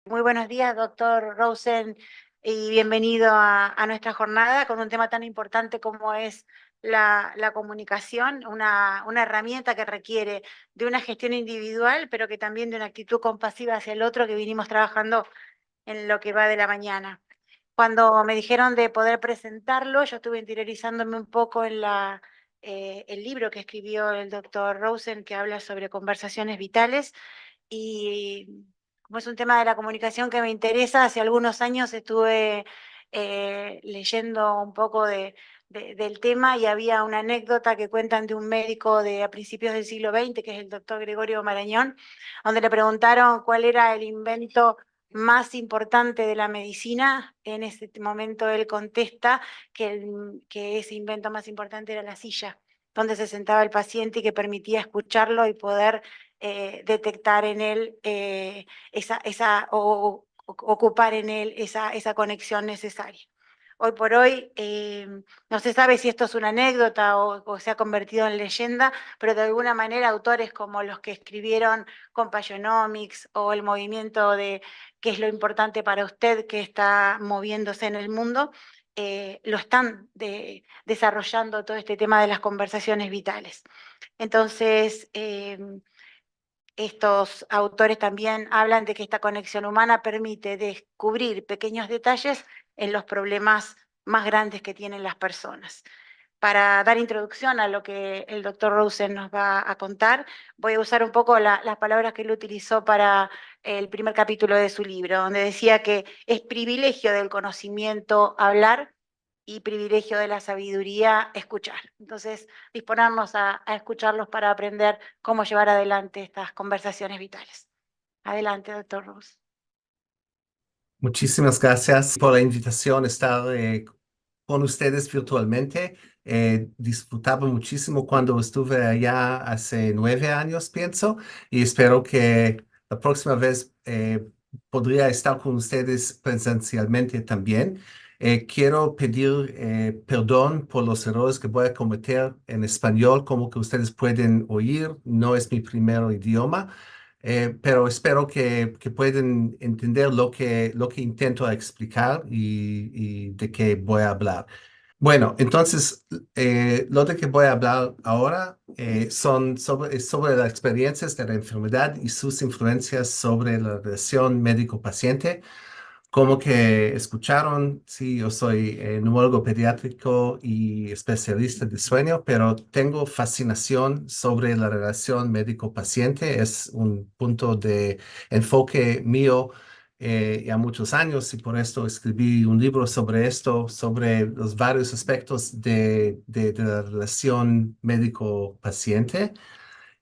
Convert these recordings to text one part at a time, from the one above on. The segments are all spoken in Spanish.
Muy buenos días, doctor Rosen, y bienvenido a nuestra jornada con un tema tan importante como es la comunicación, una herramienta que requiere de una gestión individual, pero que también de una actitud compasiva hacia el otro que vinimos trabajando en lo que va de la mañana. Cuando me dijeron de poder presentarlo, yo estuve interiorizándome un poco en el libro que escribió el doctor Rosen, que habla sobre conversaciones vitales. Y como es un tema de la comunicación que me interesa, hace algunos años estuve leyendo un poco del tema y había una anécdota que cuentan de un médico de a principios del siglo XX, que es el doctor Gregorio Marañón, donde le preguntaron cuál era el invento más importante de la medicina. En ese momento él contesta que ese invento más importante era la silla, donde se sentaba el paciente y que permitía escucharlo y poder detectar en él ocupar en él esa conexión necesaria. Hoy por hoy no se sabe si esto es una anécdota o se ha convertido en leyenda, pero de alguna manera autores como los que escribieron Compassionomics o el movimiento de qué es lo importante para usted que está moviéndose en el mundo, lo están desarrollando todo este tema de las conversaciones vitales. Entonces, estos autores también hablan de que esta conexión humana permite descubrir pequeños detalles en los problemas más grandes que tienen las personas. Para dar introducción a lo que el doctor Rosen nos va a contar, voy a usar un poco las palabras que él utilizó para el primer capítulo de su libro, donde decía que es privilegio del conocimiento hablar y privilegio de la sabiduría escuchar. Entonces, disponernos a escucharlos para aprender cómo llevar adelante estas conversaciones vitales. Adelante, doctor Rose. Muchísimas gracias por la invitación a estar con ustedes virtualmente. Disfrutaba muchísimo cuando estuve allá hace 9 años, pienso, y espero que la próxima vez podría estar con ustedes presencialmente también. Quiero pedir perdón por los errores que voy a cometer en español, como que ustedes pueden oír, no es mi primer idioma. Pero espero que puedan entender lo que intento explicar y de qué voy a hablar. Bueno, entonces, lo de que voy a hablar ahora es sobre las experiencias de la enfermedad y sus influencias sobre la relación médico-paciente. Como que escucharon, sí, yo soy neumólogo pediátrico y especialista de sueño, pero tengo fascinación sobre la relación médico-paciente. Es un punto de enfoque mío ya muchos años y por esto escribí un libro sobre esto, sobre los varios aspectos de la relación médico-paciente.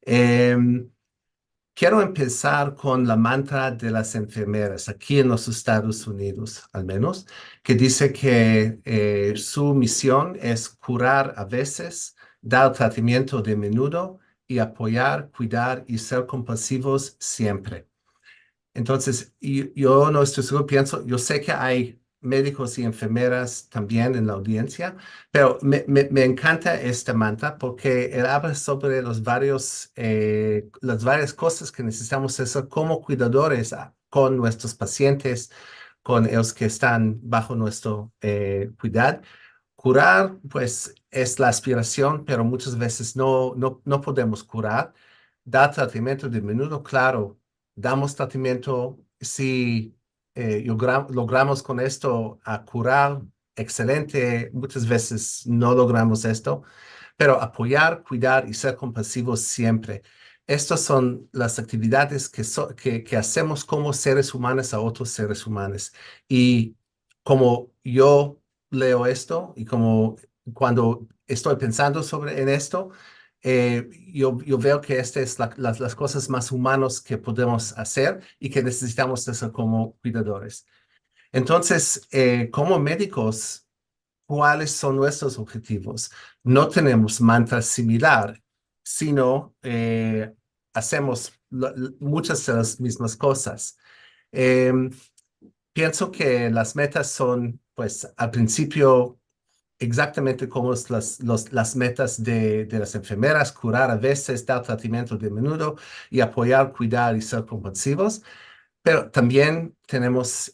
Em, Quiero empezar con la mantra de las enfermeras, aquí en los Estados Unidos al menos, que dice que su misión es curar a veces, dar tratamiento de menudo y apoyar, cuidar y ser compasivos siempre. Entonces, yo no estoy seguro, pienso, yo sé que hay médicos y enfermeras también en la audiencia, pero me encanta esta mantra porque él habla sobre las varias cosas que necesitamos hacer como cuidadores con nuestros pacientes, con los que están bajo nuestro cuidado. Curar, pues, es la aspiración, pero muchas veces no podemos curar. Dar tratamiento de menudo, claro, damos tratamiento si logramos con esto a curar, excelente. Muchas veces no logramos esto, pero apoyar, cuidar y ser compasivos siempre. Estas son las actividades que hacemos como seres humanos a otros seres humanos. Y como yo leo esto y como cuando estoy pensando en esto, yo veo que estas es las cosas más humanas que podemos hacer y que necesitamos hacer como cuidadores. Entonces, como médicos, ¿cuáles son nuestros objetivos? No tenemos mantra similar, sino hacemos muchas de las mismas cosas. Em, Pienso que las metas son, pues, al principio exactamente como las metas de las enfermeras, curar a veces, dar tratamiento de menudo y apoyar, cuidar y ser compasivos. Pero también tenemos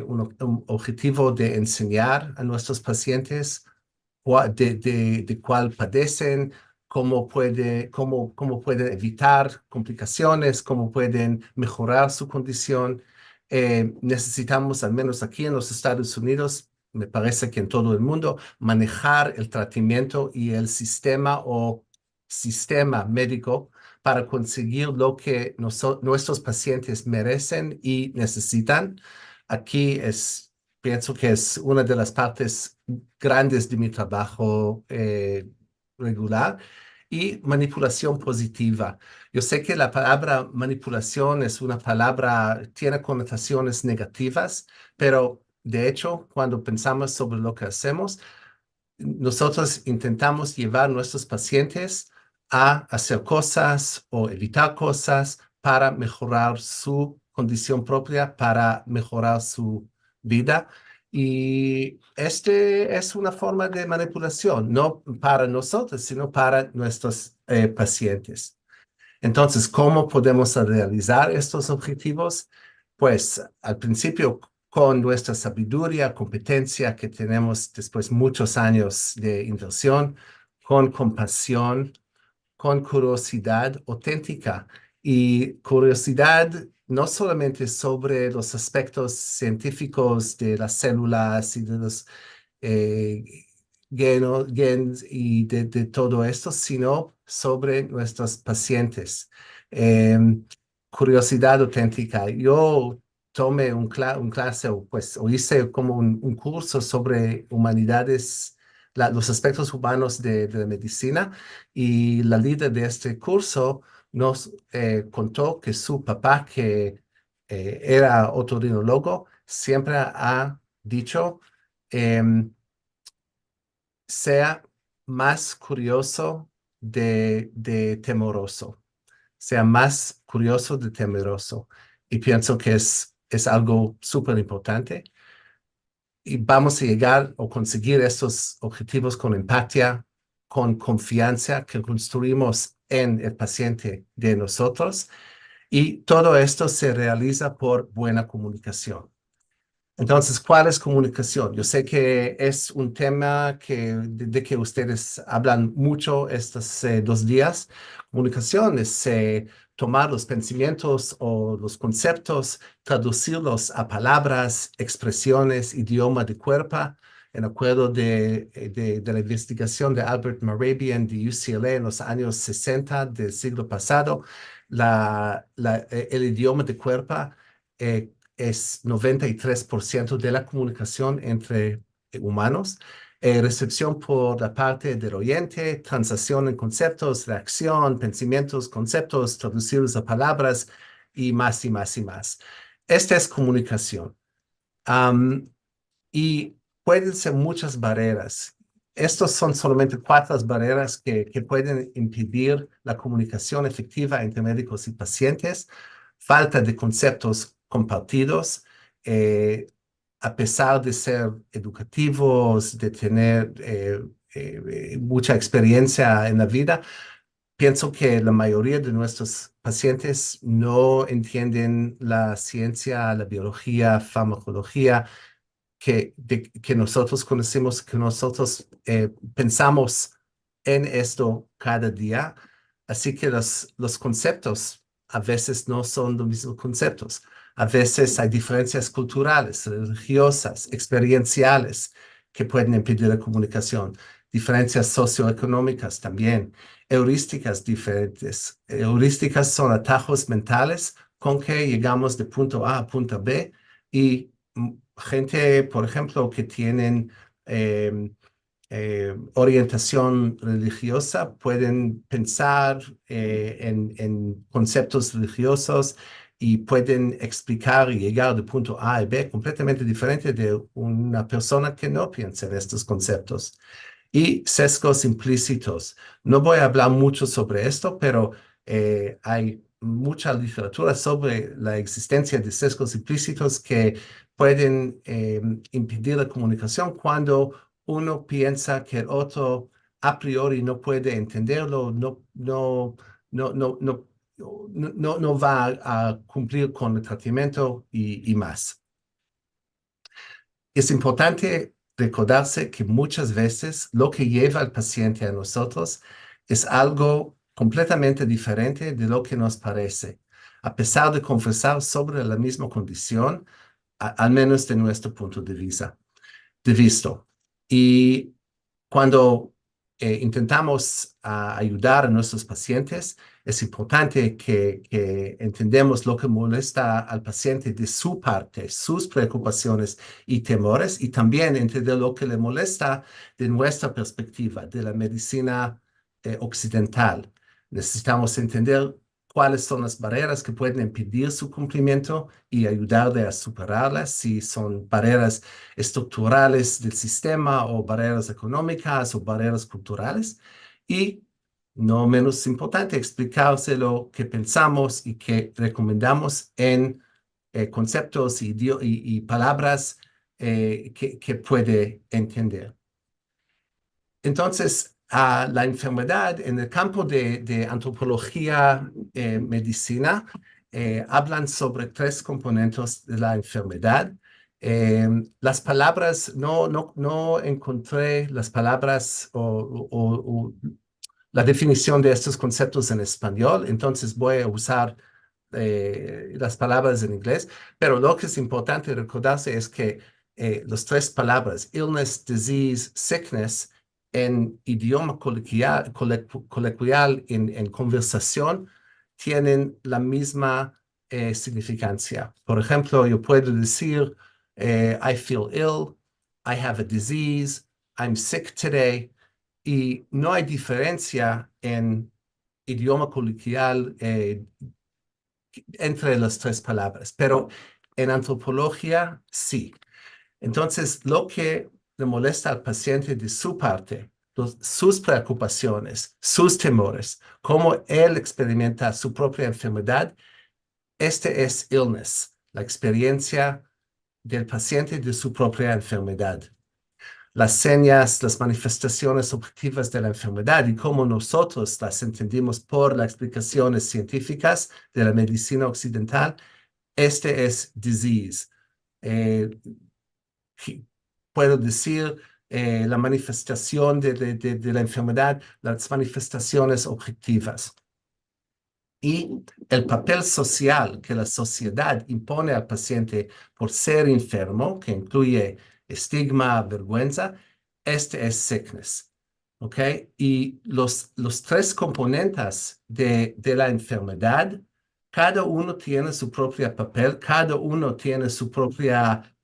un objetivo de enseñar a nuestros pacientes de cuál padecen, cómo pueden evitar complicaciones, cómo pueden mejorar su condición. Necesitamos, al menos aquí en los Estados Unidos, me parece que en todo el mundo, manejar el tratamiento y el sistema o sistema médico para conseguir lo que nuestros pacientes merecen y necesitan. Aquí pienso que es una de las partes grandes de mi trabajo regular. Y manipulación positiva. Yo sé que la palabra manipulación es una palabra, tiene connotaciones negativas, pero de hecho, cuando pensamos sobre lo que hacemos, nosotros intentamos llevar a nuestros pacientes a hacer cosas o evitar cosas para mejorar su condición propia, para mejorar su vida. Y este es una forma de manipulación, no para nosotros, sino para nuestros pacientes. Entonces, ¿cómo podemos realizar estos objetivos? Pues al principio con nuestra sabiduría, competencia que tenemos después muchos años de inversión, con compasión, con curiosidad auténtica y curiosidad no solamente sobre los aspectos científicos de las células y de los eh, gens y de todo esto, sino sobre nuestros pacientes. Eh, Curiosidad auténtica. Yo tomé un clase o hice como un curso sobre humanidades, los aspectos humanos de la medicina y la líder de este curso nos contó que su papá, que era otorrinolago, siempre ha dicho, em, sea más curioso de temeroso, sea más curioso de temeroso. Y pienso que es algo súper importante. Y vamos a llegar o conseguir estos objetivos con empatía, con confianza que construimos en el paciente de nosotros. Y todo esto se realiza por buena comunicación. Entonces, ¿cuál es comunicación? Yo sé que es un tema de que ustedes hablan mucho estos 2 días. Comunicación es tomar los pensamientos o los conceptos, traducirlos a palabras, expresiones, idioma de cuerpo. En acuerdo de la investigación de Albert Mehrabian de UCLA en los años 60 del siglo pasado, el idioma de cuerpo eh, es 93% de la comunicación entre humanos, recepción por la parte del oyente, transacción en conceptos, reacción, pensamientos, conceptos, traducidos a palabras y más y más y más. Esta es comunicación. Am, y pueden ser muchas barreras. Estos son solamente 4 barreras que pueden impedir la comunicación efectiva entre médicos y pacientes. Falta de conceptos compartidos, a pesar de ser educativos, de tener mucha experiencia en la vida, pienso que la mayoría de nuestros pacientes no entienden la ciencia, la biología, farmacología que nosotros conocemos, que nosotros pensamos en esto cada día. Así que los conceptos a veces no son los mismos conceptos. A veces hay diferencias culturales, religiosas, experienciales que pueden impedir la comunicación. Diferencias socioeconómicas también. Heurísticas diferentes. Heurísticas son atajos mentales con que llegamos de punto A a punto B y gente, por ejemplo, que tienen orientación religiosa, pueden pensar en conceptos religiosos y pueden explicar y llegar de punto A a B completamente diferente de una persona que no piensa en estos conceptos. Y sesgos implícitos. No voy a hablar mucho sobre esto, pero hay mucha literatura sobre la existencia de sesgos implícitos que pueden impedir la comunicación cuando uno piensa que el otro a priori no puede entenderlo, no no va a cumplir con el tratamiento y más. Es importante recordarse que muchas veces lo que lleva al paciente a nosotros es algo completamente diferente de lo que nos parece, a pesar de conversar sobre la misma condición, al menos de nuestro punto de vista. Y cuando intentamos ayudar a nuestros pacientes, es importante que entendamos lo que molesta al paciente de su parte, sus preocupaciones y temores, y también entender lo que le molesta de nuestra perspectiva, de la medicina occidental. Necesitamos entender cuáles son las barreras que pueden impedir su cumplimiento y ayudarle a superarlas, si son barreras estructurales del sistema o barreras económicas o barreras culturales. Y no menos importante, explicarse lo que pensamos y que recomendamos en conceptos y palabras que puede entender. Entonces, la enfermedad en el campo de antropología, medicina, hablan sobre tres componentes de la enfermedad. Las palabras, no encontré las palabras o la definición de estos conceptos en español, entonces voy a usar las palabras en inglés, pero lo que es importante recordarse es que las tres palabras, illness, disease, sickness, en idioma coloquial en conversación, tienen la misma significancia. Por ejemplo, yo puedo decir, I feel ill, I have a disease, I'm sick today, y no hay diferencia en idioma coloquial entre las tres palabras, pero en antropología sí. Entonces, lo que le molesta al paciente de su parte, sus preocupaciones, sus temores, cómo él experimenta su propia enfermedad, este es illness, la experiencia del paciente de su propia enfermedad. Las señas, las manifestaciones objetivas de la enfermedad y cómo nosotros las entendimos por las explicaciones científicas de la medicina occidental, este es disease. Puedo decir la manifestación de la enfermedad, las manifestaciones objetivas. Y el papel social que la sociedad impone al paciente por ser enfermo, que incluye estigma, vergüenza, este es sickness. ¿Ok? Y los tres componentes de la enfermedad, cada uno tiene su propio papel, cada uno tiene su propio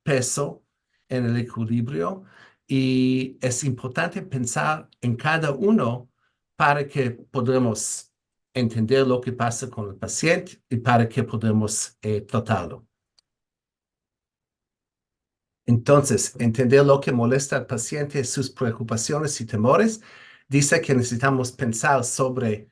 peso en el equilibrio y es importante pensar en cada uno para que podamos entender lo que pasa con el paciente y para que podamos tratarlo. Entonces, entender lo que molesta al paciente, sus preocupaciones y temores, dice que necesitamos pensar sobre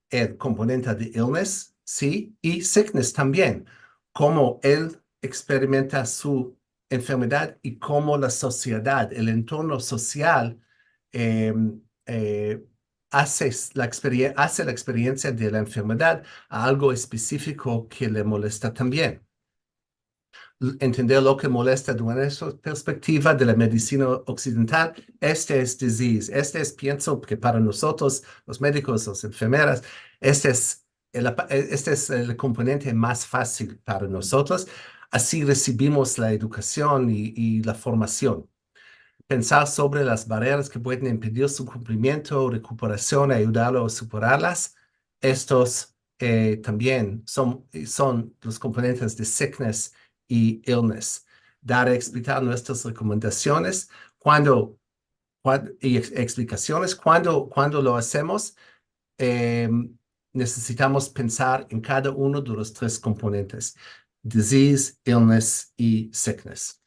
el componente de illness, sí, y sickness también, cómo él experimenta su enfermedad y cómo la sociedad, el entorno social, eh, eh, hace la experiencia de la enfermedad a algo específico que le molesta también. Entender lo que molesta de nuestra perspectiva de la medicina occidental, este es disease, pienso que para nosotros, los médicos, las enfermeras, este es el componente más fácil para nosotros. Así recibimos la educación y la formación. Pensar sobre las barreras que pueden impedir su cumplimiento, recuperación, ayudarlo a superarlas. Estos también son los componentes de sickness y illness. Dar a explicar nuestras recomendaciones y explicaciones. Cuando lo hacemos, eh, necesitamos pensar en cada uno de los tres componentes: disease, illness y sickness.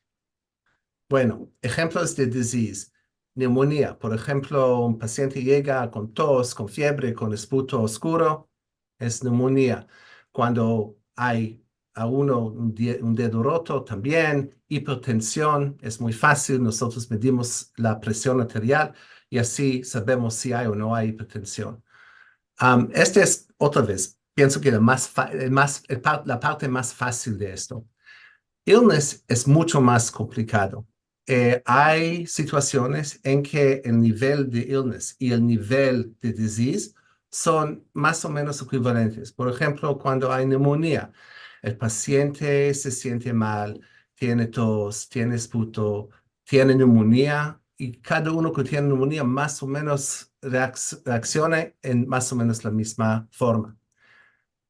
Bueno, ejemplos de disease. Neumonía, por ejemplo, un paciente llega con tos, con fiebre, con esputo oscuro, es neumonía. Cuando hay a uno un dedo roto, también hipertensión, es muy fácil, nosotros medimos la presión arterial y así sabemos si hay o no hay hipertensión. Este es otra vez pienso que la parte más fácil de esto. Illness es mucho más complicado. Hay situaciones en que el nivel de illness y el nivel de disease son más o menos equivalentes. Por ejemplo, cuando hay neumonía, el paciente se siente mal, tiene tos, tiene esputo, tiene neumonía y cada uno que tiene neumonía más o menos reacciona en más o menos la misma forma.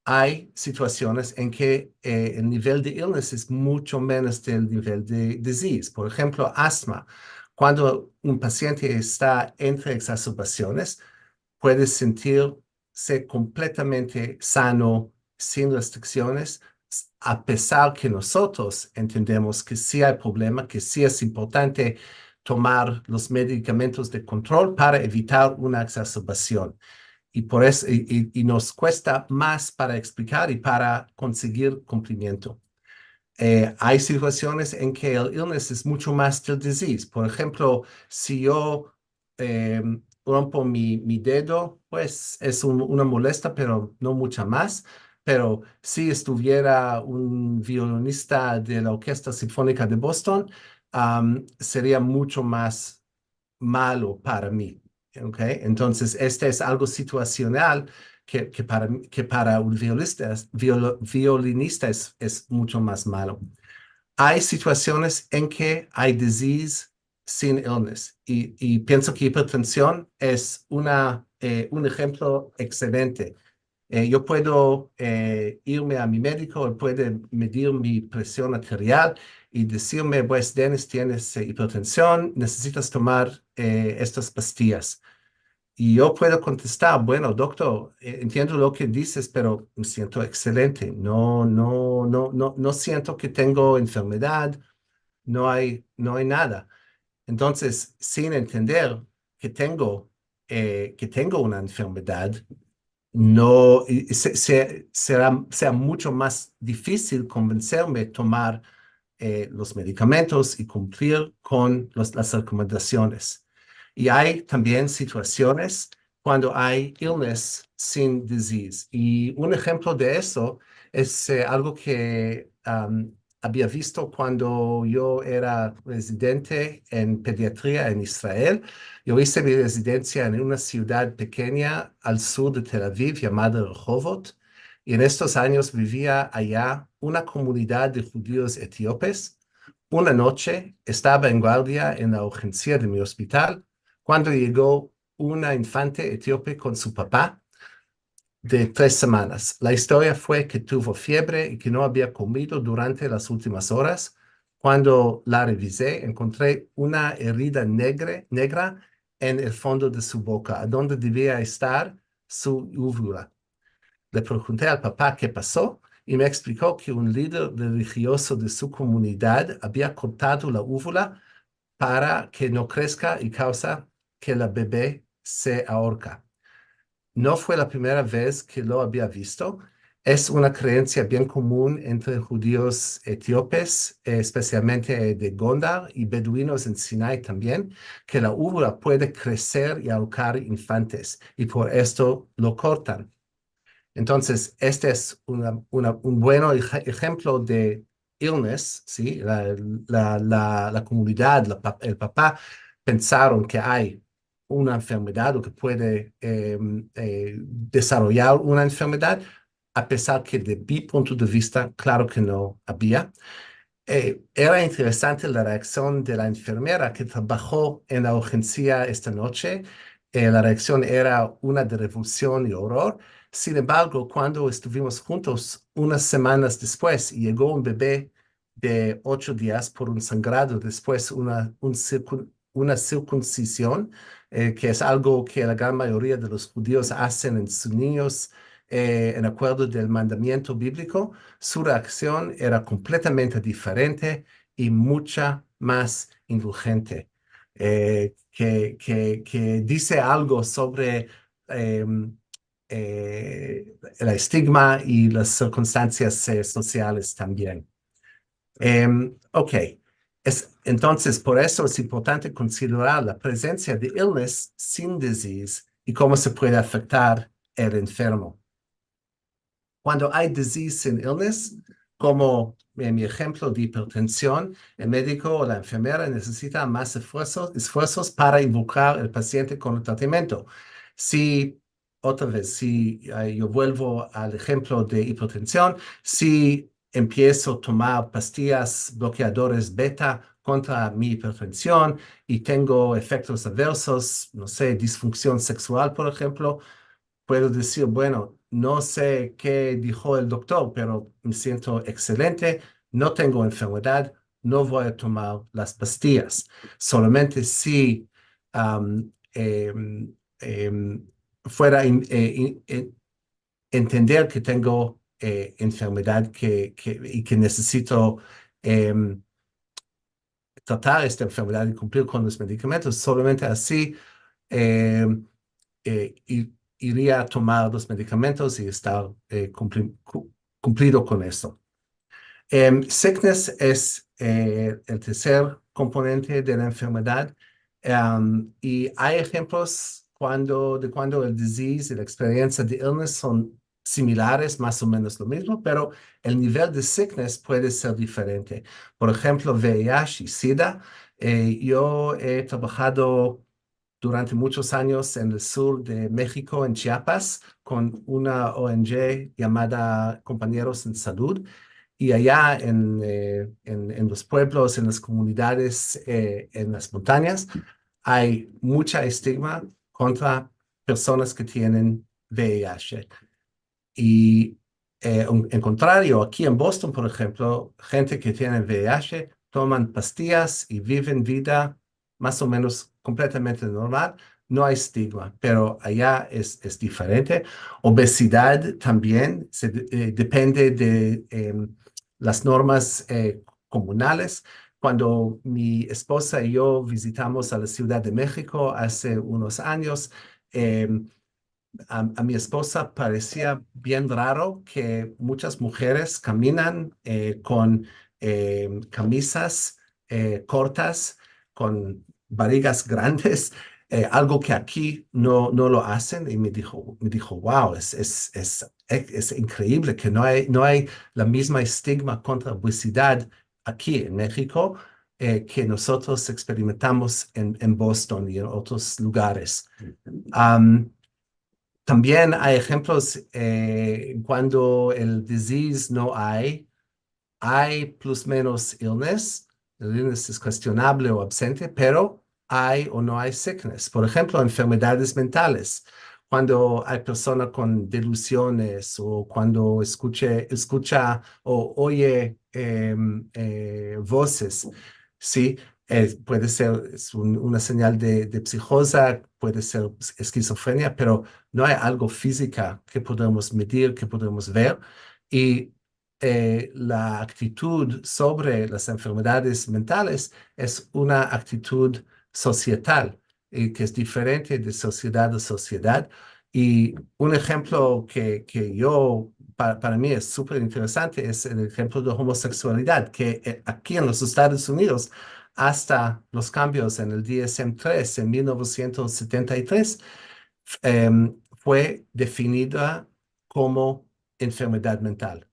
Hay situaciones en que el nivel de illness es mucho menos del nivel de disease. Por ejemplo, asma. Cuando un paciente está entre exacerbaciones, puede sentirse completamente sano, sin restricciones, a pesar que nosotros entendemos que sí hay problema, que sí es importante tomar los medicamentos de control para evitar una exacerbación y por eso y nos cuesta más para explicar y para conseguir cumplimiento. Hay situaciones en que el illness es mucho más del disease. Por ejemplo, si yo rompo mi dedo, pues es una molestia, pero no mucha más. Pero si estuviera un violinista de la Orquesta Sinfónica de Boston, sería mucho más malo para mí. ¿Okay? Entonces, este es algo situacional que para un violinista es mucho más malo. Hay situaciones en que hay disease sin illness y pienso que hipertensión es un ejemplo excelente. Yo puedo irme a mi médico, él puede medir mi presión arterial y decirme, pues, Dennis, tienes hipertensión, necesitas tomar estas pastillas. Y yo puedo contestar, bueno, doctor, entiendo lo que dices, pero me siento excelente. No siento que tengo enfermedad, no hay nada. Entonces, sin entender que tengo una enfermedad, no, será mucho más difícil convencerme de tomar los medicamentos y cumplir con las recomendaciones. Y hay también situaciones cuando hay illness sin disease. Y un ejemplo de eso es algo que había visto cuando yo era residente en pediatría en Israel. Yo hice mi residencia en una ciudad pequeña al sur de Tel Aviv llamada Rehovot. Y en estos años vivía allá una comunidad de judíos etíopes. Una noche estaba en guardia en la urgencia de mi hospital cuando llegó una infante etíope con su papá de 3 semanas. La historia fue que tuvo fiebre y que no había comido durante las últimas horas. Cuando la revisé, encontré una herida negra en el fondo de su boca, a donde debía estar su úvula. Le pregunté al papá qué pasó y me explicó que un líder religioso de su comunidad había cortado la úvula para que no crezca y causa que la bebé se ahorca. No fue la primera vez que lo había visto. Es una creencia bien común entre judíos etíopes, especialmente de Gondar y beduinos en Sinai también, que la úvula puede crecer y ahorcar infantes y por esto lo cortan. Entonces, este es un buen ejemplo de illness, ¿sí? La comunidad, el papá pensaron que hay una enfermedad o que puede desarrollar una enfermedad, a pesar que de mi punto de vista, claro que no había. Era interesante la reacción de la enfermera que trabajó en la urgencia esta noche. La reacción era una de revulsión y horror. Sin embargo, cuando estuvimos juntos unas semanas después y llegó un bebé de 8 días por un sangrado, después una circuncisión, que es algo que la gran mayoría de los judíos hacen en sus niños en acuerdo del mandamiento bíblico, su reacción era completamente diferente y mucha más indulgente, que dice algo sobre el estigma y las circunstancias sociales también. Ok, entonces por eso es importante considerar la presencia de illness sin disease y cómo se puede afectar el enfermo. Cuando hay disease and illness, como en mi ejemplo de hipertensión, el médico o la enfermera necesita más esfuerzos para involucrar al paciente con el tratamiento. Si, otra vez, si yo vuelvo al ejemplo de hipertensión, si empiezo a tomar pastillas bloqueadores beta contra mi hipertensión y tengo efectos adversos, no sé, disfunción sexual, por ejemplo, puedo decir, bueno, no sé qué dijo el doctor, pero me siento excelente, no tengo enfermedad, no voy a tomar las pastillas. Solamente si fuera entender que tengo enfermedad y que necesito em, tratar esta enfermedad y cumplir con los medicamentos, solamente así iría a tomar los medicamentos y estar cumplido con eso. Sickness es el tercer componente de la enfermedad y hay ejemplos de cuando el disease y la experiencia de illness son similares, más o menos lo mismo, pero el nivel de sickness puede ser diferente. Por ejemplo, VIH y SIDA. Yo he trabajado durante muchos años en el sur de México, en Chiapas, con una ONG llamada Compañeros en Salud. Y allá en los pueblos, en las comunidades, en las montañas, hay mucha estigma contra personas que tienen VIH. Y en contrario, aquí en Boston, por ejemplo, gente que tiene VIH toman pastillas y viven vida más o menos completamente normal. No hay estigma, pero allá es diferente. Obesidad también depende de las normas comunales. Cuando mi esposa y yo visitamos a la Ciudad de México hace unos años, a mi esposa parecía bien raro que muchas mujeres caminan con camisas cortas, con barrigas grandes, algo que aquí no lo hacen. Y me dijo, wow, es increíble que no hay la misma estigma contra obesidad aquí en México que nosotros experimentamos en Boston y en otros lugares. Um, También hay ejemplos cuando el disease no hay plus menos illness. El illness es cuestionable o absente, pero hay o no hay sickness. Por ejemplo, enfermedades mentales. Cuando hay persona con delusiones o cuando escucha o oye voces, ¿sí? Puede ser una señal de psicosa, puede ser esquizofrenia, pero no hay algo física que podemos medir, que podemos ver. Y la actitud sobre las enfermedades mentales es una actitud societal que es diferente de sociedad a sociedad. Y un ejemplo para mí es súper interesante es el ejemplo de homosexualidad, que aquí en los Estados Unidos, hasta los cambios en el DSM-3 en 1973, fue definida como enfermedad mental.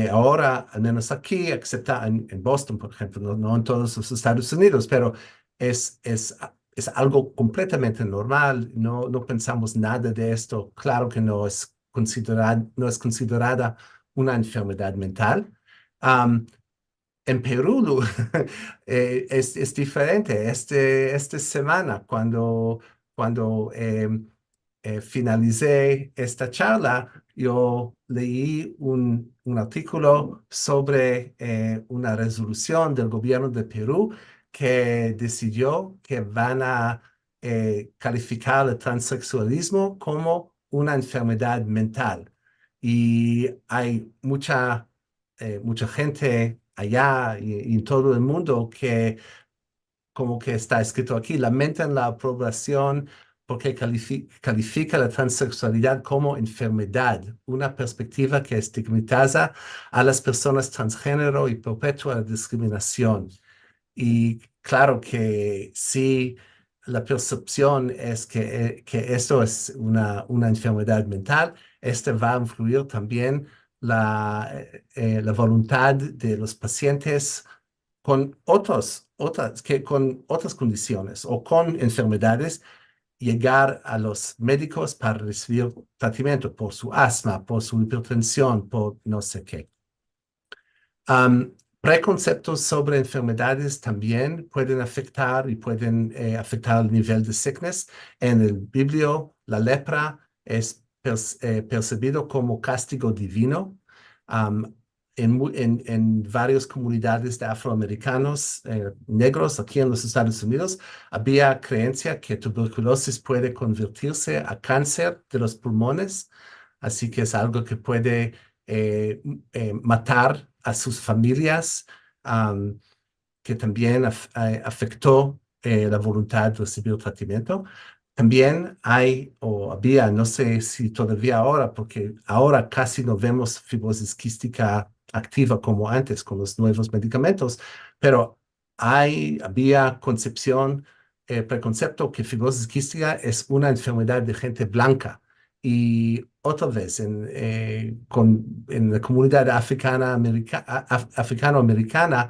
Ahora, al menos aquí, excepto en Boston, por ejemplo, no en todos los Estados Unidos, pero es algo completamente normal, no pensamos nada de esto. Claro que no es considerada una enfermedad mental. Am, en Perú es diferente. Esta semana, cuando finalicé esta charla, yo leí un artículo sobre una resolución del gobierno de Perú que decidió que van a calificar el transexualismo como una enfermedad mental. Y hay mucha gente allá y en todo el mundo que, como que está escrito aquí, lamentan la aprobación porque califica la transexualidad como enfermedad, una perspectiva que estigmatiza a las personas transgénero y perpetúa la discriminación. Y claro que sí, la percepción es que esto es una enfermedad mental Este va a influir también la voluntad de los pacientes con con otras condiciones o con enfermedades, llegar a los médicos para recibir tratamiento por su asma, por su hipertensión, por no sé qué. Preconceptos sobre enfermedades también pueden afectar y pueden afectar el nivel de sickness. En el Biblio, la lepra es percibido como castigo divino. Um, en varias comunidades de afroamericanos negros aquí en los Estados Unidos, había creencia que tuberculosis puede convertirse a cáncer de los pulmones, así que es algo que puede matar a sus familias, um, que también afectó la voluntad de recibir tratamiento. También hay, o había, no sé si todavía ahora, porque ahora casi no vemos fibrosis quística activa como antes con los nuevos medicamentos, pero había preconcepto que fibrosis quística es una enfermedad de gente blanca. Y otra vez, en la comunidad africano-americana,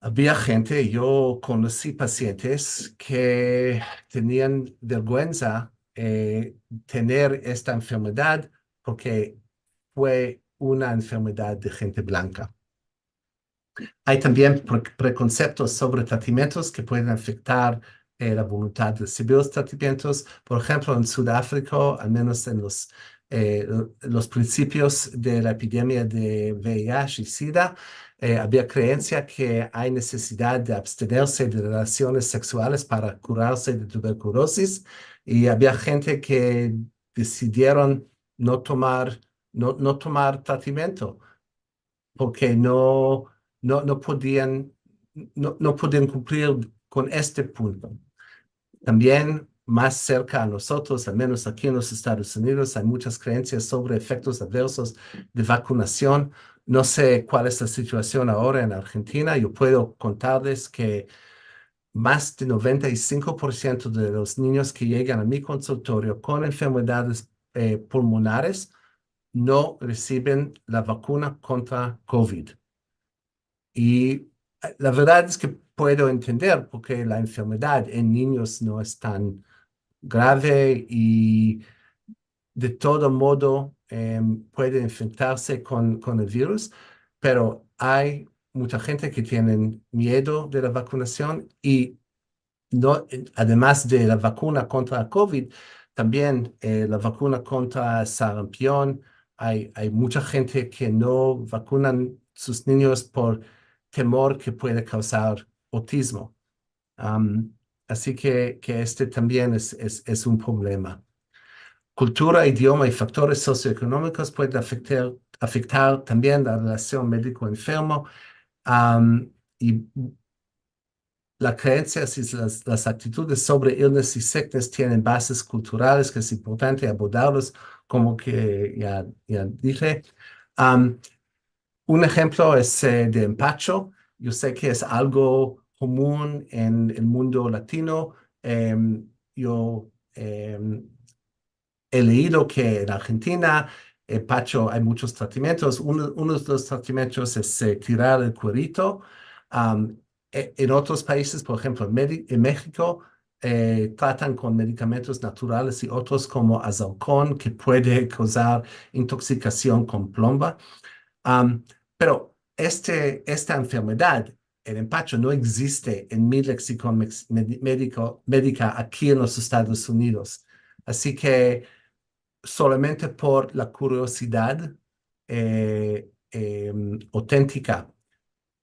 había gente, yo conocí pacientes que tenían vergüenza tener esta enfermedad porque fue una enfermedad de gente blanca. Hay también preconceptos sobre tratamientos que pueden afectar la voluntad de recibir los tratamientos. Por ejemplo, en Sudáfrica, al menos en los principios de la epidemia de VIH y SIDA, había creencia que hay necesidad de abstenerse de relaciones sexuales para curarse de tuberculosis, y había gente que decidieron no tomar tratamiento porque no podían cumplir con este punto. También más cerca a nosotros, al menos aquí en los Estados Unidos, hay muchas creencias sobre efectos adversos de vacunación. No sé cuál es la situación ahora en Argentina. Yo puedo contarles que más del 95% de los niños que llegan a mi consultorio con enfermedades pulmonares no reciben la vacuna contra COVID. Y la verdad es que puedo entender porque la enfermedad en niños no es tan grave y de todo modo puede infectarse con el virus, pero hay mucha gente que tiene miedo de la vacunación y no, además de la vacuna contra COVID, también la vacuna contra sarampión. Hay mucha gente que no vacunan sus niños por temor que puede causar autismo. Am, Así que este también es un problema. Cultura, idioma y factores socioeconómicos pueden afectar también la relación médico-enfermo. Y la creencia y las actitudes sobre illness y sickness tienen bases culturales que es importante abordarlos, como que ya dije. Um, un ejemplo es de empacho. Yo sé que es algo común en el mundo latino. Yo he leído que en Argentina, empacho, hay muchos tratamientos. Uno de los tratamientos es tirar el cuerito. Um, en otros países, por ejemplo, en México, tratan con medicamentos naturales y otros como azalcón, que puede causar intoxicación con plomba. Um, pero esta enfermedad, el empacho, no existe en mi lexicón médica aquí en los Estados Unidos. Así que solamente por la curiosidad auténtica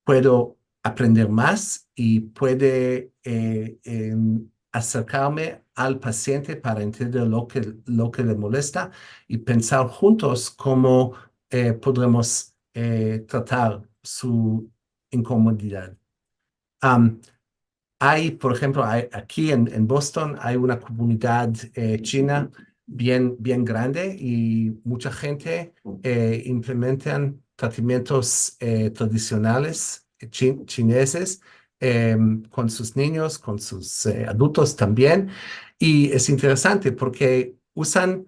puedo aprender más y puede acercarme al paciente para entender lo que le molesta y pensar juntos cómo podremos tratar su incomodidad. Um, por ejemplo, aquí en Boston hay una comunidad china bien grande y mucha gente implementan tratamientos tradicionales chineses con sus niños, con sus adultos también. Y es interesante porque usan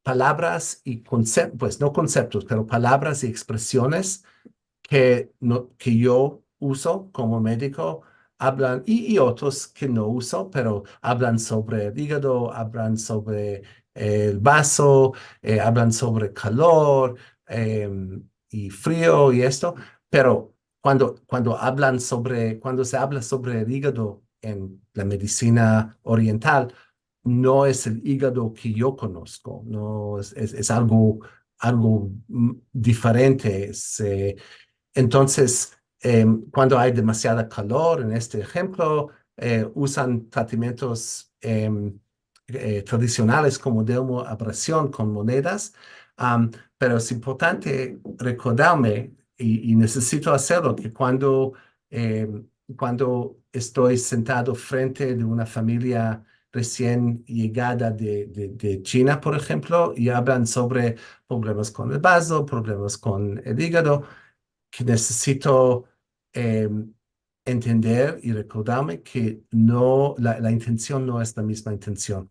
palabras y conceptos, pues no conceptos, pero palabras y expresiones que, no, que yo uso como médico hablan, y otros que no uso, pero hablan sobre el hígado, hablan sobre el vaso, hablan sobre calor y frío y esto, pero cuando se habla sobre el hígado en la medicina oriental, no es el hígado que yo conozco, no es algo diferente. Entonces, cuando hay demasiada calor, en este ejemplo, usan tratamientos tradicionales como dermoabrasión con monedas, pero es importante recordarme, y necesito hacerlo, que cuando estoy sentado frente de una familia recién llegada de China, por ejemplo, y hablan sobre problemas con el vaso, problemas con el hígado, que necesito eh, entender y recordarme que no, la intención no es la misma intención,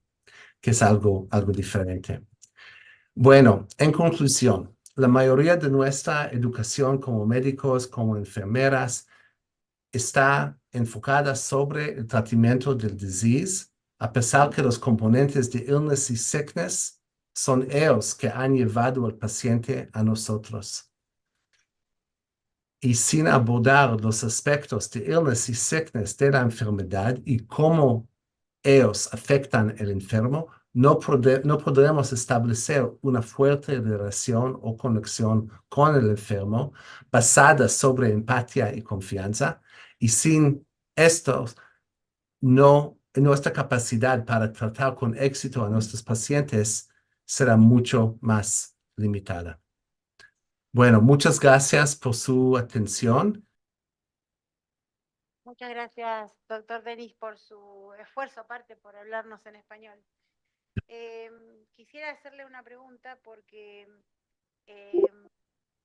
que es algo diferente. Bueno, en conclusión, la mayoría de nuestra educación como médicos, como enfermeras, está enfocada sobre el tratamiento del disease, a pesar que los componentes de illness y sickness son ellos que han llevado al paciente a nosotros. Y sin abordar los aspectos de illness y sickness de la enfermedad y cómo ellos afectan al enfermo, no podremos establecer una fuerte relación o conexión con el enfermo basada sobre empatía y confianza. Y sin esto, nuestra capacidad para tratar con éxito a nuestros pacientes será mucho más limitada. Bueno, muchas gracias por su atención. Muchas gracias, doctor Denis, por su esfuerzo, aparte por hablarnos en español. Quisiera hacerle una pregunta porque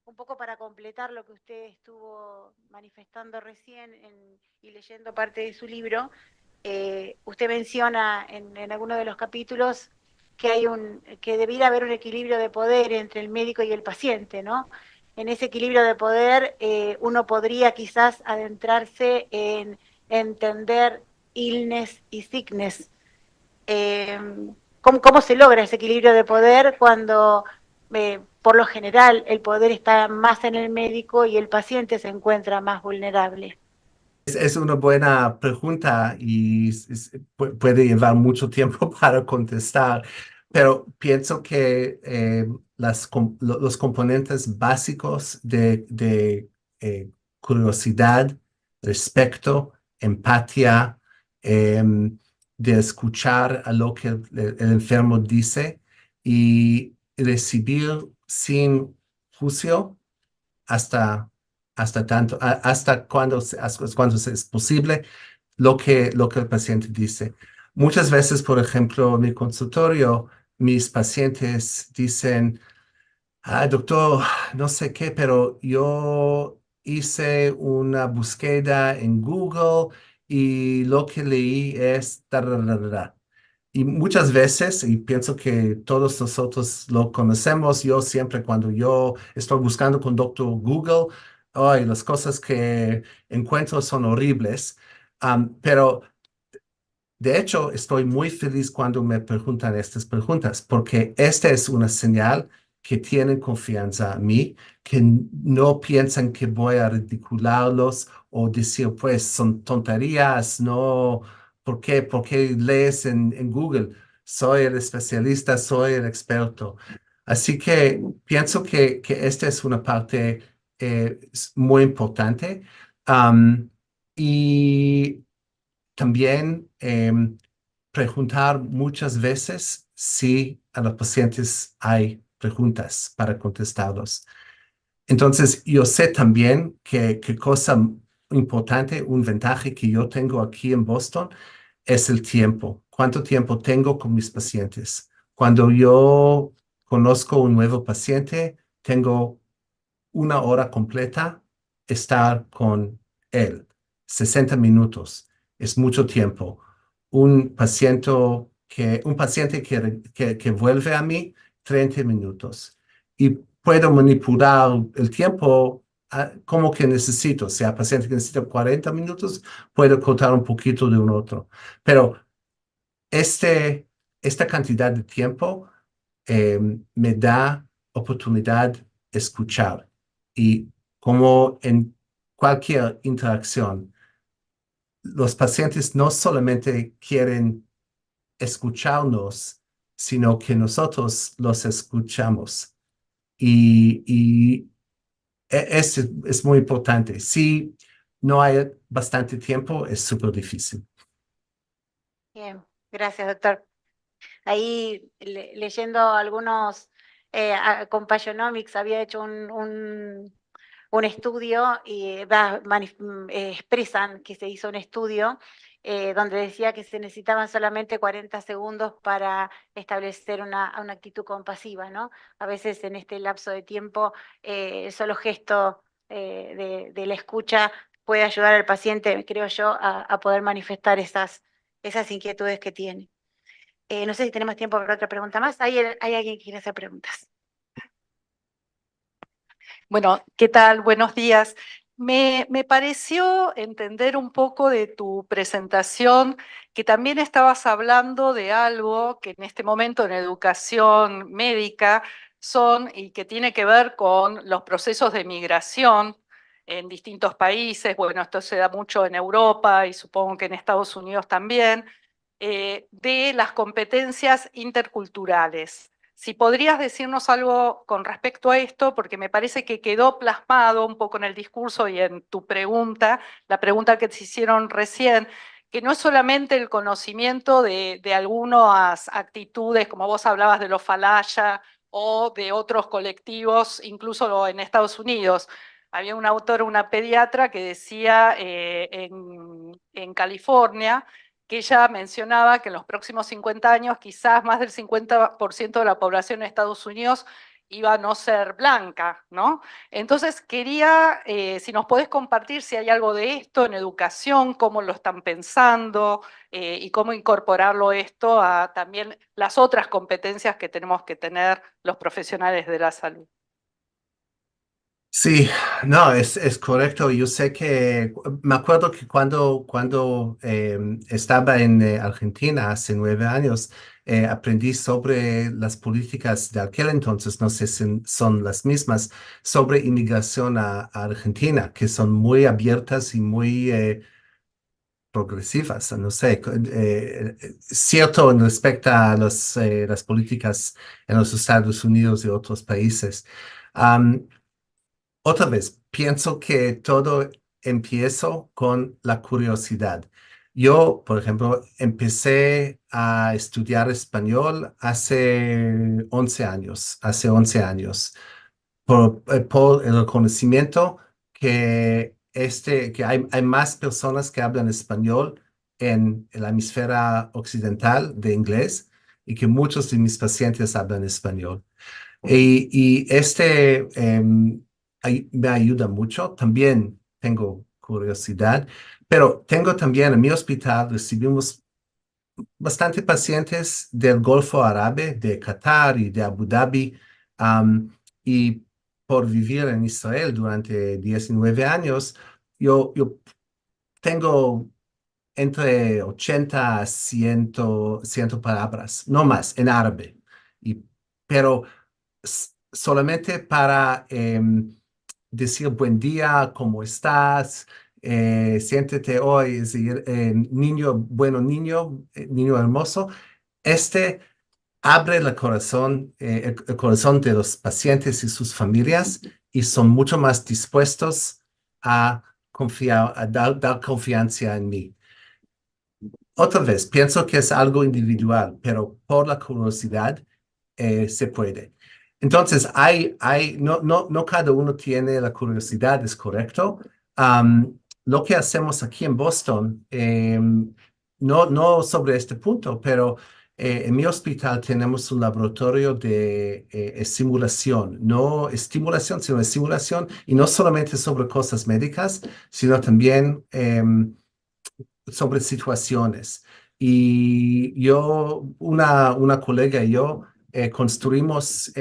un poco para completar lo que usted estuvo manifestando recién y leyendo parte de su libro, usted menciona en alguno de los capítulos que debiera haber un equilibrio de poder entre el médico y el paciente, ¿no? En ese equilibrio de poder uno podría quizás adentrarse en entender illness y sickness. Eh, ¿Cómo se logra ese equilibrio de poder cuando por lo general el poder está más en el médico y el paciente se encuentra más vulnerable? Es una buena pregunta y puede llevar mucho tiempo para contestar, pero pienso que los componentes básicos de curiosidad, respeto, empatía, de escuchar a lo que el enfermo dice y recibir sin juicio hasta, hasta cuando es posible lo que el paciente dice. Muchas veces, por ejemplo, en mi consultorio, mis pacientes dicen, doctor, no sé qué, pero yo hice una búsqueda en Google y lo que leí es... tararara". Y muchas veces, y pienso que todos nosotros lo conocemos, yo siempre cuando yo estoy buscando con Doctor Google, ay, las cosas que encuentro son horribles. Pero de hecho, estoy muy feliz cuando me preguntan estas preguntas, porque esta es una señal que tienen confianza en mí, que no piensan que voy a ridicularlos o decir, pues son tonterías, no, ¿por qué lees en Google? Soy el especialista, soy el experto. Así que pienso que esta es una parte muy importante. Y también preguntar muchas veces si a los pacientes hay preguntas para contestarlos. Entonces, yo sé también que cosa importante, un ventaja que yo tengo aquí en Boston es el tiempo. ¿Cuánto tiempo tengo con mis pacientes? Cuando yo conozco un nuevo paciente, tengo una hora completa estar con él. 60 minutos es mucho tiempo. Un paciente que vuelve a mí, 30 minutos y puedo manipular el tiempo como que necesito. Si hay paciente que necesita 40 minutos, puedo cortar un poquito de un otro. Pero esta cantidad de tiempo eh, me da oportunidad de escuchar. Y como en cualquier interacción, los pacientes no solamente quieren escucharnos, sino que nosotros los escuchamos. Y es muy importante. Si no hay bastante tiempo, es súper difícil. Bien, gracias, doctor. Ahí leyendo algunos Compayonomics había hecho un estudio y expresan que se hizo un estudio donde decía que se necesitaban solamente 40 segundos para establecer una actitud compasiva, ¿no? A veces en este lapso de tiempo el solo gesto de la escucha puede ayudar al paciente, creo yo, a poder manifestar esas inquietudes que tiene. No sé si tenemos tiempo para otra pregunta más. ¿Hay alguien que quiere hacer preguntas? Bueno, ¿qué tal? Buenos días. Me pareció entender un poco de tu presentación que también estabas hablando de algo que en este momento en educación médica son y que tiene que ver con los procesos de migración en distintos países. Bueno, esto se da mucho en Europa y supongo que en Estados Unidos también, de las competencias interculturales. Si podrías decirnos algo con respecto a esto, porque me parece que quedó plasmado un poco en el discurso y en tu pregunta, la pregunta que te hicieron recién, que no es solamente el conocimiento de algunas actitudes, como vos hablabas de los Falaya o de otros colectivos, incluso en Estados Unidos. Había un autor, una pediatra, que decía en California, que ella mencionaba que en los próximos 50 años quizás más del 50% de la población de Estados Unidos iba a no ser blanca, ¿no? Entonces quería, si nos podés compartir si hay algo de esto en educación, cómo lo están pensando y cómo incorporarlo esto a también las otras competencias que tenemos que tener los profesionales de la salud. Sí, no, es correcto. Yo sé que, me acuerdo que cuando estaba en Argentina hace 9 años, aprendí sobre las políticas de aquel entonces, no sé si son las mismas, sobre inmigración a Argentina, que son muy abiertas y muy progresivas, no sé, cierto en respecto a las políticas en los Estados Unidos y otros países. Otra vez, pienso que todo empieza con la curiosidad. Yo, por ejemplo, empecé a estudiar español hace 11 años, por el conocimiento que hay más personas que hablan español en el hemisferio occidental de inglés y que muchos de mis pacientes hablan español. Y me ayuda mucho. También tengo curiosidad, pero tengo también en mi hospital recibimos bastante pacientes del Golfo Árabe, de Qatar y de Abu Dhabi. am, y por vivir en Israel durante 19 años, yo tengo entre 80 a 100 palabras, no más, en árabe. Y, pero solamente para decir buen día, ¿cómo estás? Siéntete hoy, es decir, niño, bueno niño, niño hermoso. Este abre el corazón de los pacientes y sus familias y son mucho más dispuestos a confiar, a dar confianza en mí. Otra vez, pienso que es algo individual, pero por la curiosidad se puede. Entonces, no cada uno tiene la curiosidad, es correcto. Lo que hacemos aquí en Boston, no sobre este punto, pero en mi hospital tenemos un laboratorio de simulación, no estimulación, sino estimulación, y no solamente sobre cosas médicas, sino también sobre situaciones. Y una colega y yo construimos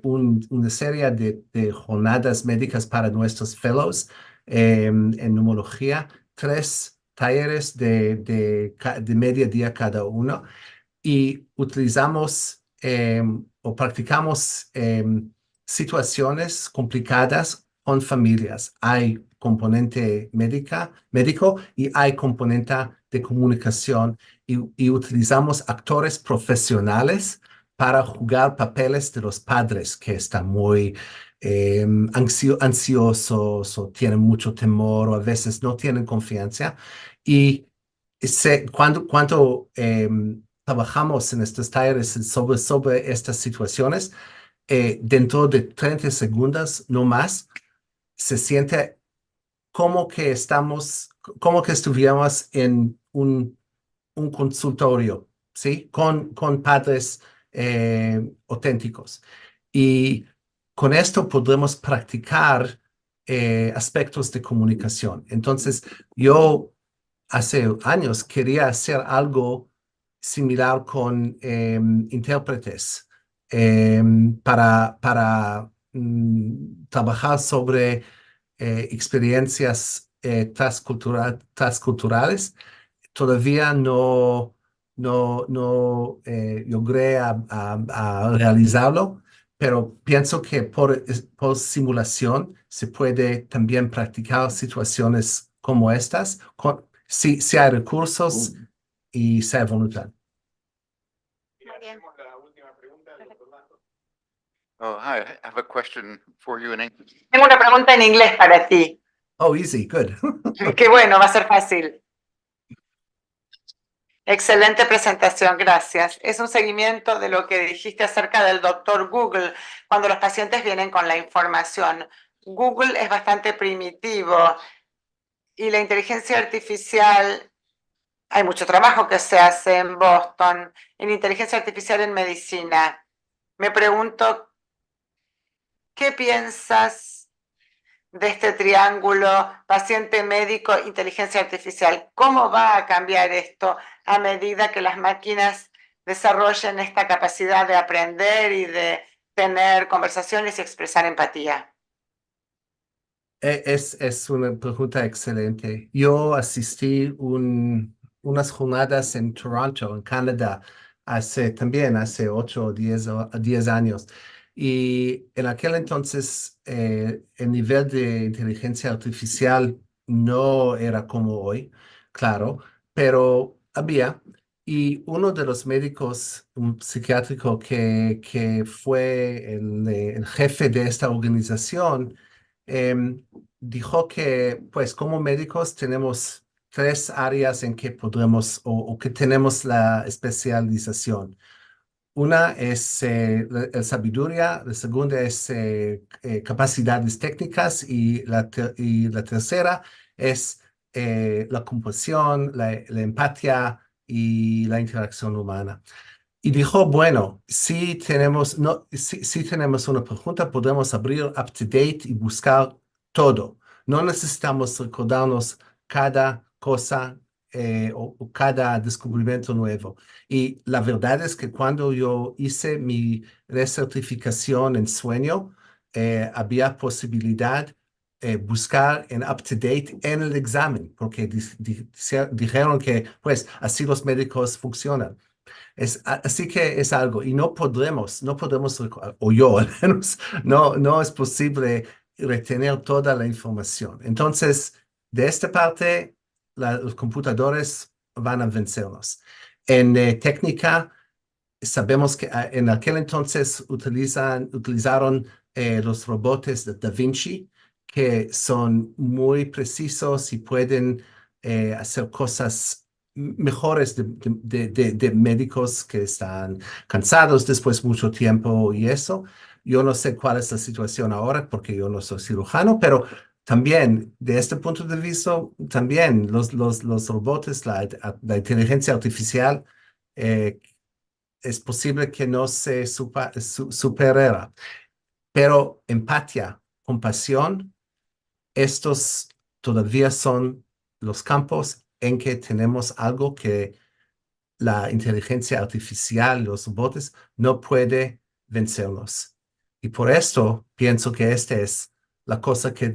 una serie de jornadas médicas para nuestros fellows en neumología, 3 talleres de media día cada uno y utilizamos o practicamos situaciones complicadas con familias. Hay componente médico y hay componente de comunicación y utilizamos actores profesionales para jugar papeles de los padres que están muy ansiosos o tienen mucho temor o a veces no tienen confianza. Y cuando trabajamos en estos talleres sobre estas situaciones, dentro de 30 segundos, no más, se siente como que estuviéramos en un consultorio, ¿sí? Con padres auténticos. Y con esto podremos practicar aspectos de comunicación. Entonces, yo hace años quería hacer algo similar con intérpretes para trabajar sobre experiencias transculturales. Todavía no logré a realizarlo, pero pienso que por simulación se puede también practicar situaciones como estas, si hay recursos y si hay voluntad. Muy bien. Oh, hi. I have a question for you in English. Tengo una pregunta en inglés para ti. Oh, easy, good. Qué bueno, va a ser fácil. Excelente presentación, gracias. Es un seguimiento de lo que dijiste acerca del doctor Google cuando los pacientes vienen con la información. Google es bastante primitivo y la inteligencia artificial, hay mucho trabajo que se hace en Boston en inteligencia artificial en medicina. Me pregunto, ¿qué piensas de este triángulo paciente médico inteligencia artificial? ¿Cómo va a cambiar esto a medida que las máquinas desarrollen esta capacidad de aprender y de tener conversaciones y expresar empatía? Es una pregunta excelente. Yo asistí unas jornadas en Toronto, en Canadá, hace 8 o 10 años. Y en aquel entonces el nivel de inteligencia artificial no era como hoy, claro, pero había. Y uno de los médicos, un psiquiátrico que fue el jefe de esta organización, dijo que, pues, como médicos tenemos 3 áreas en que podremos o que tenemos la especialización. Una es la sabiduría, la segunda es capacidades técnicas y la tercera es la compasión, la empatía y la interacción humana. Y dijo, bueno, si tenemos una pregunta, podemos abrir UpToDate y buscar todo. No necesitamos recordarnos cada cosa o cada descubrimiento nuevo. Y la verdad es que cuando yo hice mi recertificación en sueño, había posibilidad buscar en UpToDate en el examen, porque dijeron que pues así los médicos funcionan. Así que es algo, y no podremos, o yo al menos, no es posible retener toda la información. Entonces, de esta parte, los computadores van a vencernos. En técnica, sabemos que en aquel entonces utilizaron los robots de Da Vinci, que son muy precisos y pueden hacer cosas mejores de médicos que están cansados después de mucho tiempo y eso. Yo no sé cuál es la situación ahora porque yo no soy cirujano, pero también de este punto de vista, también los robots, la inteligencia artificial, es posible que no se superara, pero empatía, compasión, estos todavía son los campos en que tenemos algo que la inteligencia artificial, los robots, no puede vencernos. Y por esto pienso que esta es la cosa que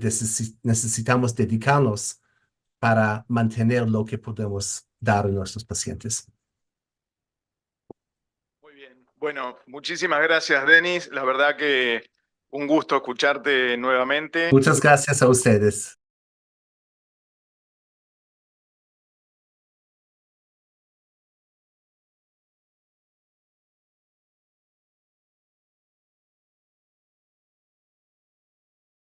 necesitamos dedicarnos para mantener lo que podemos dar a nuestros pacientes. Muy bien. Bueno, muchísimas gracias, Denis. La verdad que un gusto escucharte nuevamente. Muchas gracias a ustedes.